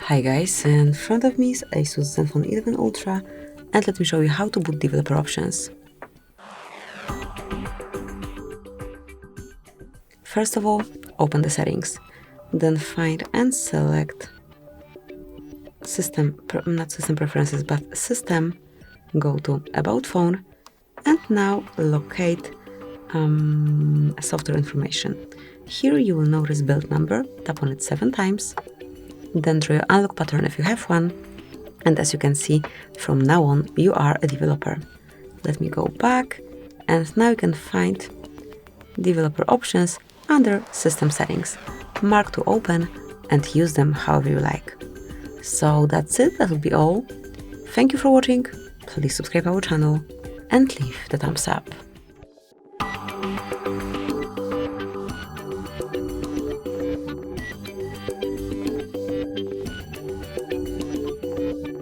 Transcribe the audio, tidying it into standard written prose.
Hi guys, in front of me is ASUS Zenfone 11 Ultra, and let me show you how to boot developer options. First of all, open the settings, then find and select not system preferences, but system, go to about phone, and now locate software information. Here you will notice build number, tap on it 7 times, then draw your unlock pattern if you have one, and as you can see, from now on you are a developer. Let me go back, and now you can find developer options under system settings. Mark to open and use them however you like. So that's it, that will be all. Thank you for watching, please subscribe our channel and leave the thumbs up.